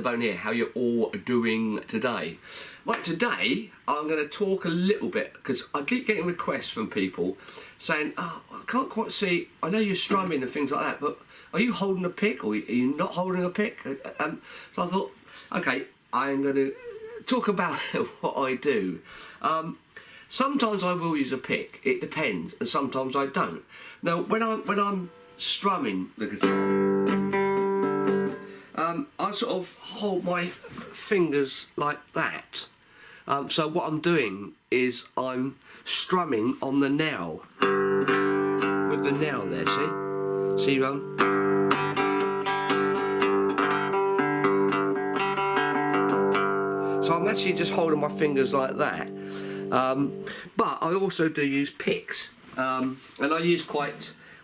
Lebone here. How you all doing today? Right, today I'm going to talk a little bit because I keep getting requests from people saying, "Oh, I can't quite see. I know you're strumming and things like that, but are you holding a pick or are you not holding a pick?" So I thought, okay, I'm going to talk about what I do. Sometimes I will use a pick. It depends, and sometimes I don't. Now, when I'm strumming the guitar, I sort of hold my fingers like that. So what I'm doing is I'm strumming on the nail, with the nail there, see? So I'm actually just holding my fingers like that. But I also do use picks, and I use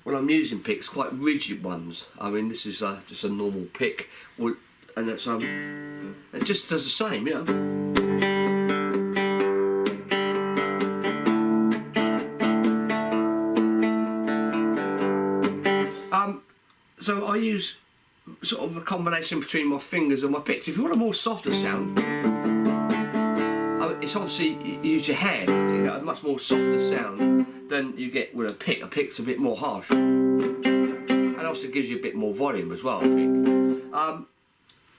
when I'm using picks, quite rigid ones. I mean, this is just a normal pick, and that's it just does the same, you know. So I use sort of a combination between my fingers and my picks. If you want a more softer sound, it's obviously you use your hand. You get a much more softer sound than you get with a pick. A pick's a bit more harsh, and obviously gives you a bit more volume as well.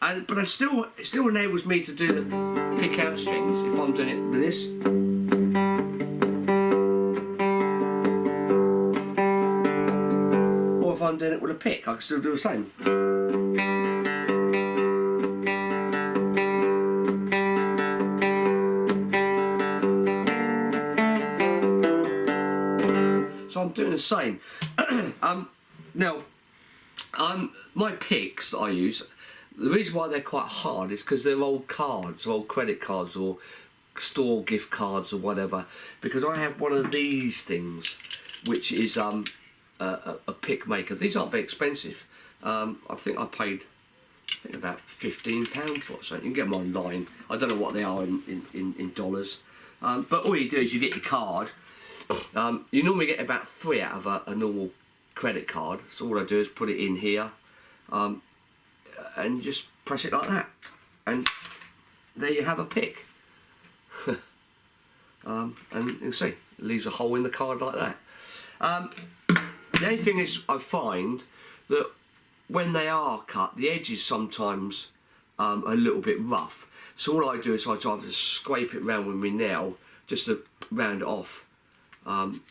But it still enables me to do the pick out strings if I'm doing it with this. Or if I'm doing it with a pick, I can still do the same. So I'm doing the same. Now, my picks that I use, the reason why they're quite hard is because they're old cards, old credit cards or store gift cards or whatever. Because I have one of these things, which is a pick maker. These aren't very expensive. I think I paid about £15 for it. So you can get them online. I don't know what they are in dollars. But all you do is you get your card. You normally get about 3 out of a normal credit card. So all I do is put it in here, and just press it like that, and there you have a pick. And you can see it leaves a hole in the card like that. The only thing is, I find that when they are cut, the edges sometimes a little bit rough. So all I do is I try to scrape it round with my nail just to round it off.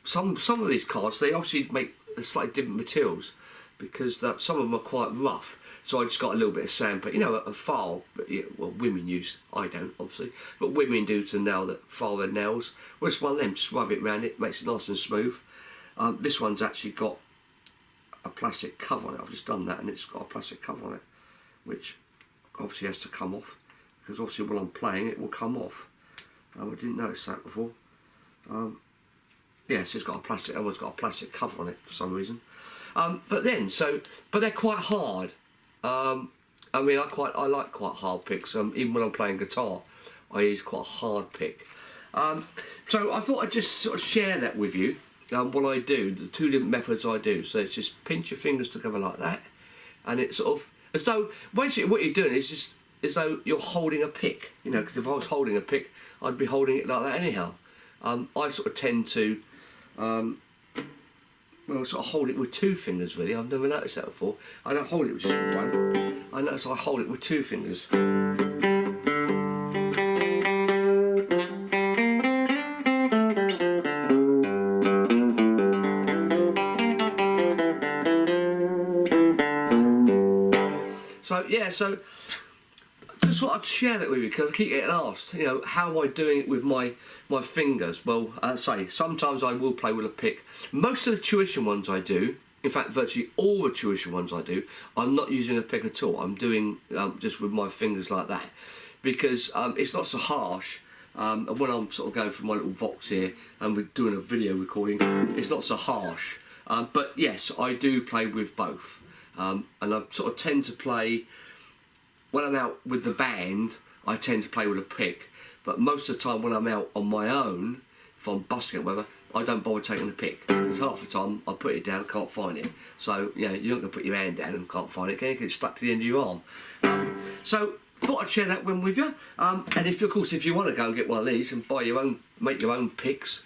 Some of these cards, they obviously make slightly different materials because some of them are quite rough. So I just got a little bit of sandpaper, you know, a file. But yeah, well, women use. I don't, obviously, but women do to nail that file their nails. Well, it's one of them. Just rub it around it, makes it nice and smooth. This one's actually got a plastic cover on it. I've just done that, and it's got a plastic cover on it, which obviously has to come off because obviously when I'm playing, it will come off. I didn't notice that before. Yes, it's got a plastic. Everyone's got a plastic cover on it for some reason. But they're quite hard. I mean, I like quite hard picks. Even when I'm playing guitar, I use quite a hard pick. So I thought I'd just sort of share that with you. What I do, the 2 different methods I do. So it's just pinch your fingers together like that, and it's sort of as though basically what you're doing is just as though you're holding a pick. You know, because if I was holding a pick, I'd be holding it like that anyhow. I sort of tend to. Well, sort of hold it with 2 fingers really. I've never noticed that before. I don't hold it with just one. I notice I hold it with 2 fingers. So yeah, so just thought I'd share that with you because I keep getting asked, you know, how am I doing it with my fingers? Well, sometimes I will play with a pick. Most of the tuition ones I do, in fact virtually all the tuition ones I do, I'm not using a pick at all. I'm doing just with my fingers like that because it's not so harsh. And when I'm sort of going through my little Vox here and we're doing a video recording, it's not so harsh. But yes, I do play with both. And I sort of tend to play, when I'm out with the band, I tend to play with a pick. But most of the time when I'm out on my own, if I'm busking or whatever, I don't bother taking the pick. Because half the time I put it down, can't find it. So, you know, you're not going to put your hand down and can't find it, can you? It's stuck to the end of your arm. So, thought I'd share that one with you. And if, of course, if you want to go and get one of these and buy your own, make your own picks,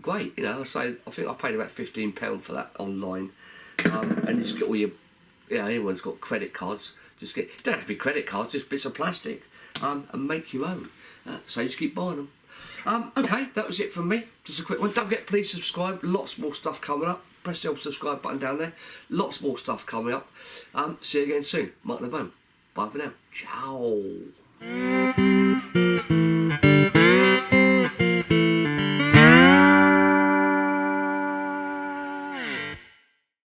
great. You know, I think I paid about £15 for that online. And you just get all your, you know, anyone's got credit cards. Just get, it don't have to be credit cards, just bits of plastic, and make your own. So you just keep buying them. Okay, that was it from me. Just a quick one. Don't forget, please subscribe. Lots more stuff coming up. Press the old subscribe button down there. Lots more stuff coming up. See you again soon. Marc Lebone. Bye for now. Ciao.